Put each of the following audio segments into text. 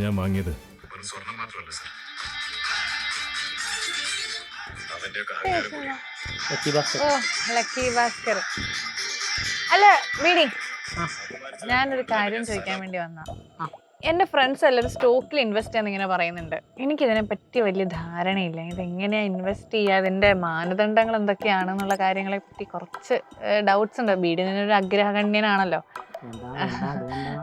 ഞാൻ വാങ്ങിയത്. ലക്കി ഭാസ്കർ അല്ല ബീഡി, ഞാനൊരു കാര്യം ചോദിക്കാൻ വേണ്ടി വന്നാ. എന്റെ ഫ്രണ്ട്സ് എല്ലാവരും സ്റ്റോക്കിൽ ഇൻവെസ്റ്റ് ചെയ്യാന്ന് ഇങ്ങനെ പറയുന്നുണ്ട്. എനിക്കിതിനെ പറ്റി വലിയ ധാരണയില്ല. ഇതെങ്ങനെയാ ഇൻവെസ്റ്റ് ചെയ്യുക, അതിന്റെ മാനദണ്ഡങ്ങൾ എന്തൊക്കെയാണെന്നുള്ള കാര്യങ്ങളെ പറ്റി കുറച്ച് ഡൗട്ട്സ് ഉണ്ട്. ബീഡിനൊരു അഗ്രഹഗണ്യനാണല്ലോ,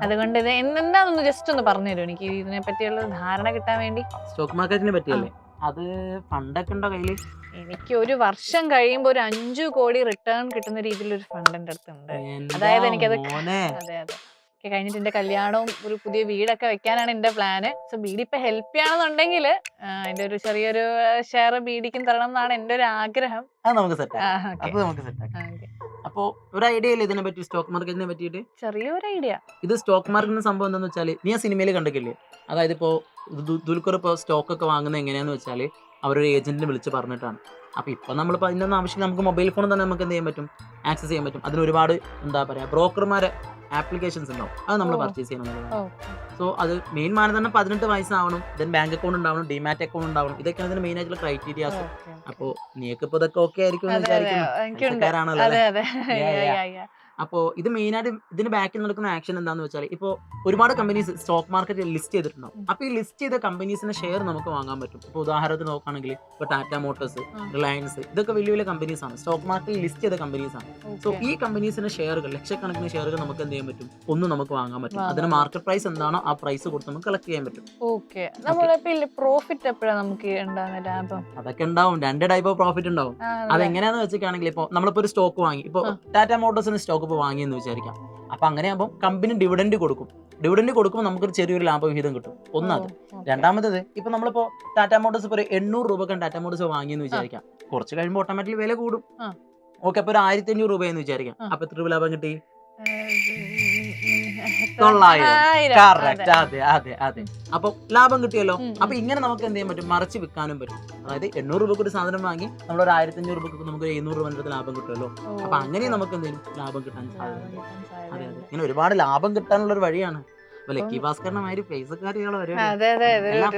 അതുകൊണ്ട് ഇത് എന്താണെന്ന് ജസ്റ്റ് ഒന്ന് പറഞ്ഞു തരുമോ എനിക്ക് ഇതിനെ പറ്റിയുള്ള ധാരണ കിട്ടാൻ വേണ്ടി? സ്റ്റോക്ക് മാർക്കറ്റിനെ പറ്റിയല്ലേ? അത് ഫണ്ടൊക്കെ ഉണ്ടോ കയ്യില്? എനിക്ക് ഒരു വർഷം കഴിയുമ്പോൾ ഒരു 5 കോടി റിട്ടേൺ കിട്ടുന്ന രീതിയിലൊരു ഫണ്ട് എന്റെ അടുത്തുണ്ട്. അതായത് എനിക്കത് അതെ അതെ കഴിഞ്ഞിട്ട് എന്റെ കല്യാണവും ഒരു പുതിയ വീടൊക്കെ വെക്കാനാണ് എന്റെ പ്ലാന്. സോ ബീഡി ഇപ്പൊ ഹെൽപ്പ് ചെയ്യണമെന്നുണ്ടെങ്കിൽ അതിന്റെ ഒരു ചെറിയൊരു ഷെയർ ബീഡിക്കും തരണം എന്നാണ് എന്റെ ഒരു ആഗ്രഹം. അത് നമുക്ക് സെറ്റ്. അപ്പോ ഒരു ഐഡിയ ഇല്ല ഇതിനെ പറ്റി, സ്റ്റോക്ക് മാർക്കറ്റിനെ പറ്റിയിട്ട്? ചെറിയൊരു ഐഡിയ. ഇത് സ്റ്റോക്ക് മാർക്കറ്റിന്റെ സംഭവം എന്താന്ന് വെച്ചാൽ, നീ ആ സിനിമയിൽ കണ്ടിട്ടില്ലേ? അതായത് ഇപ്പോ ദുൽഖർ ഇപ്പോൾ സ്റ്റോക്ക് ഒക്കെ വാങ്ങുന്നത് എങ്ങനെയാന്ന് വെച്ചാൽ അവരൊരു ഏജന്റിനെ വിളിച്ച് പറഞ്ഞിട്ടാണ്. അപ്പോൾ ഇപ്പോൾ നമ്മളിപ്പോൾ അതിനൊന്നും ആവശ്യമില്ല, നമുക്ക് മൊബൈൽ ഫോൺ തന്നെ നമുക്ക് എന്ത് ചെയ്യാൻ പറ്റും, ആക്സസ് ചെയ്യാൻ പറ്റും. അതിന് ഒരുപാട് എന്താ പറയുക ബ്രോക്കർമാരെ ആപ്ലിക്കേഷൻസ് ഉണ്ടാവും, അത് നമ്മൾ പർച്ചേസ് ചെയ്യണം. സോ അത് മെയിൻ മാനദണ്ഡം 18 വയസ്സാവണം, ദെൻ ബാങ്ക് അക്കൗണ്ട് ഉണ്ടാവണം, ഡിമാറ്റ് അക്കൗണ്ട് ഉണ്ടാവണം. ഇതൊക്കെയാണ് ഇതിന് മെയിൻ ആയിട്ടുള്ള ക്രൈറ്റീരിയാസ്. അപ്പോൾ നീക്ക് ഇപ്പോൾ ഇതൊക്കെ ഓക്കെ ആയിരിക്കും എന്ന് വിചാരിക്കുന്നു. അപ്പോൾ ഇത് മെയിനായിട്ട് ഇതിന് ബാക്കിൽ നടക്കുന്ന ആക്ഷൻ എന്താണെന്ന് വെച്ചാൽ, ഇപ്പോൾ ഒരുപാട് കമ്പനീസ് സ്റ്റോക്ക് മാർക്കറ്റിൽ ലിസ്റ്റ് ചെയ്തിട്ടുണ്ടാവും. അപ്പോൾ ഈ ലിസ്റ്റ് ചെയ്ത കമ്പനീസിന്റെ ഷെയർ നമുക്ക് വാങ്ങാൻ പറ്റും. ഇപ്പോൾ ഉദാഹരണത്തിന് നോക്കുകയാണെങ്കിൽ ഇപ്പോൾ ടാറ്റ മോട്ടോഴ്സ്, റിലയൻസ്, ഇതൊക്കെ വലിയ വലിയ കമ്പനീസ് ആണ്, സ്റ്റോക്ക് മാർക്കറ്റിൽ ലിസ്റ്റ് ചെയ്ത കമ്പനീസ് ആണ്. സോ ഈ കമ്പനീസിന്റെ ഷെയറുകൾ, ലക്ഷക്കണക്കിന് ഷെയറുകൾ നമുക്ക് എന്ത് ചെയ്യാൻ പറ്റും, ഒന്ന് നമുക്ക് വാങ്ങാൻ പറ്റും. അതിന് മാർക്കറ്റ് പ്രൈസ് എന്താണോ ആ പ്രൈസ് കൊടുത്ത് നമുക്ക് കളക്ട് ചെയ്യാൻ പറ്റും. പ്രോഫിറ്റ് എപ്പോഴാണ് നമുക്ക് ലാഭം? അതൊക്കെ ഉണ്ടാവും, 2 ടൈപ്പ് ഓഫ് പ്രോഫിറ്റ് ഉണ്ടാവും. അതെങ്ങനെയാന്ന് വെച്ചിട്ടാണെങ്കിൽ, ഇപ്പോൾ നമ്മളിപ്പോൾ ഒരു സ്റ്റോക്ക് വാങ്ങി, ഇപ്പോൾ ടാറ്റ മോട്ടോഴ്സിന് സ്റ്റോക്ക് ഇപ്പോൾ വാങ്ങിയെന്ന് വിചാരിക്കാം. അപ്പൊ അങ്ങനെയാകുമ്പോൾ കമ്പനി ഡിവിഡൻഡ് കൊടുക്കും. ഡിവിഡൻഡ് കൊടുക്കുമ്പോൾ നമുക്കൊരു ചെറിയൊരു ലാഭവിഹിതം കിട്ടും. ഒന്നത്. രണ്ടാമത്തത്, ഇപ്പൊ നമ്മളിപ്പോ ടാറ്റ മോട്ടോഴ്സ് ഇപ്പോൾ 800 രൂപക്ക് ടാറ്റ മോട്ടോഴ്സ് വാങ്ങിയെന്ന് വിചാരിക്കാം. കുറച്ച് കഴിയുമ്പോൾ ഓട്ടോമാറ്റിക്കലി വില കൂടും. ഓക്കെ, അപ്പൊ ഒരു 1500 രൂപയെന്ന് വിചാരിക്കാം. അപ്പൊ എത്ര രൂപ ലാഭം കിട്ടി? 900. അതെ. അപ്പൊ ലാഭം കിട്ടിയല്ലോ. അപ്പൊ ഇങ്ങനെ നമുക്ക് എന്ത് ചെയ്യാൻ പറ്റും, മറിച്ച് വിൽക്കാനും പറ്റും. അതായത് 800 രൂപക്ക് ഒരു സാധനം വാങ്ങി നമ്മൾ ഒരു 1500 രൂപക്ക് നമുക്ക് 700 രൂപ ലാഭം കിട്ടുമല്ലോ. അപ്പൊ അങ്ങനെ നമുക്ക് എന്തെങ്കിലും ലാഭം കിട്ടാൻ സാധ്യത. അതെ, ഇങ്ങനെ ഒരുപാട് ലാഭം കിട്ടാനുള്ള ഒരു വഴിയാണ്. ലക്കി ഭാസ്കറിന്റെ മാതിരി പൈസക്കാരികളോ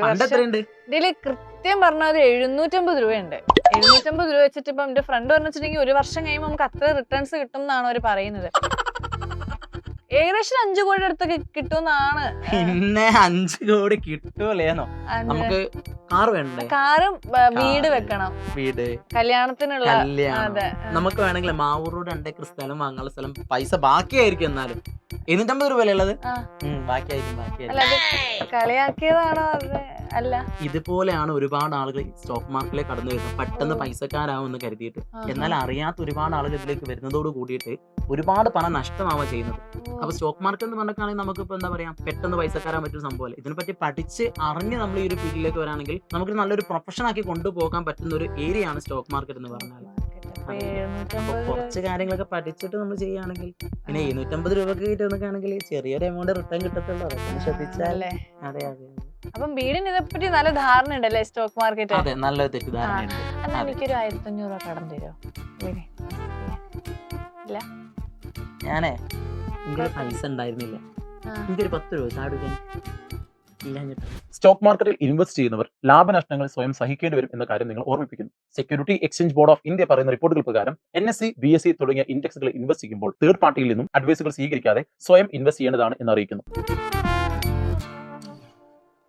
ഫണ്ട് എത്രയുണ്ട് ഇതില്? കൃത്യം പറഞ്ഞാൽ 750 രൂപയുണ്ട്. 750 രൂപ വെച്ചിട്ട് ഇപ്പം എന്റെ ഫ്രണ്ട് പറഞ്ഞിട്ടുണ്ടെങ്കിൽ ഒരു വർഷം കഴിയുമ്പോൾ നമുക്ക് അത്ര റിട്ടേൺസ് കിട്ടും എന്നാണ് അവർ പറയുന്നത്. ഏകദേശം 5 കോടി അടുത്തൊക്കെ കിട്ടുമെന്നാണ്. പിന്നെ 5 കോടി കിട്ടൂലേന്നോ? നമുക്ക് കാർ വേണ്ടേ? കാറും വീട് വെക്കണം, വീട് കല്യാണത്തിനുള്ള. നമുക്ക് വേണമെങ്കിൽ മാവൂർ റോഡ് 2 ഏക്കർ സ്ഥലം വാങ്ങാനുള്ള സ്ഥലം പൈസ ബാക്കിയായിരിക്കും. എന്നാലും 250 രൂപ ഉള്ളത് കളിയാക്കിയതാണോ? അല്ല, ഇതുപോലെയാണ് ഒരുപാട് ആളുകൾ സ്റ്റോക്ക് മാർക്കറ്റിലേക്ക് കടന്നു വരുന്നത്, പെട്ടെന്ന് പൈസക്കാരാവുമെന്ന് കരുതിയിട്ട്. എന്നാൽ അറിയാത്ത ഒരുപാട് ആളുകൾ ഇതിലേക്ക് വരുന്നതോട് കൂടിയിട്ട് ഒരുപാട് പണം നഷ്ടമാവുക ചെയ്യുന്നത്. അപ്പൊ സ്റ്റോക്ക് മാർക്കറ്റ് എന്ന് പറഞ്ഞിട്ടാണെങ്കിൽ നമുക്കിപ്പോ എന്താ പറയാ, പെട്ടെന്ന് പൈസക്കാരാൻ പറ്റുന്ന സംഭവമല്ല. ഇതിനെപ്പറ്റി പഠിച്ച് അറിഞ്ഞ് നമ്മൾ ഈ ഒരു ഫീൽഡിലേക്ക് വരാണെങ്കിൽ നമുക്ക് നല്ലൊരു പ്രൊഫഷൻ ആക്കി കൊണ്ടുപോകാൻ പറ്റുന്ന ഒരു ഏരിയ ആണ് സ്റ്റോക്ക് മാർക്കറ്റ് എന്ന് പറഞ്ഞാൽ. അപ്പൊ കുറച്ച് കാര്യങ്ങളൊക്കെ പഠിച്ചിട്ട് നമ്മൾ ചെയ്യുകയാണെങ്കിൽ, പിന്നെ 750 രൂപക്ക് കിട്ടുന്നൊക്കെയാണെങ്കിൽ ചെറിയൊരു എമൗണ്ട് റിട്ടേൺ കിട്ടത്തുള്ളൂ. അതൊക്കെ ശ്രദ്ധിച്ചാലേ. അതെ. അപ്പം വീടിന് ഇതിനെപ്പറ്റി നല്ല ധാരണ ഉണ്ടല്ലേ സ്റ്റോക്ക് മാർക്കറ്റ്? അതെ, നല്ലൊരു തെറ്റിദ്ധാരണ. എനിക്കൊരു 1500 രൂപ കടം തരുമോ? ഇല്ല, ഞാനേ എനിക്ക് പൈസ ഉണ്ടായിരുന്നില്ല. എനിക്കൊരു 10 രൂപ ചാടുകയും. സ്റ്റോക്ക് മാർക്കറ്റിൽ ഇൻവെസ്റ്റ് ചെയ്യുന്നവർ ലാഭനഷ്ടങ്ങൾ സ്വയം സഹിക്കേണ്ടി വരും എന്ന കാര്യം നിങ്ങൾ ഓർമ്മിപ്പിക്കുന്നു. Security exchange board of India പറയുന്ന റിപ്പോർട്ടുകൾ പ്രകാരം NSE, BSE തുടങ്ങിയ ഇൻഡെക്സുകളിൽ ഇൻവെസ്റ്റ് ചെയ്യുമ്പോൾ തേർഡ് പാർട്ടിയിൽ നിന്നും അഡ്വൈസുകൾ സ്വീകരിക്കാതെ സ്വയം ഇൻവെസ്റ്റ് ചെയ്യേണ്ടതാണ് എന്ന് അറിയിക്കുന്നു.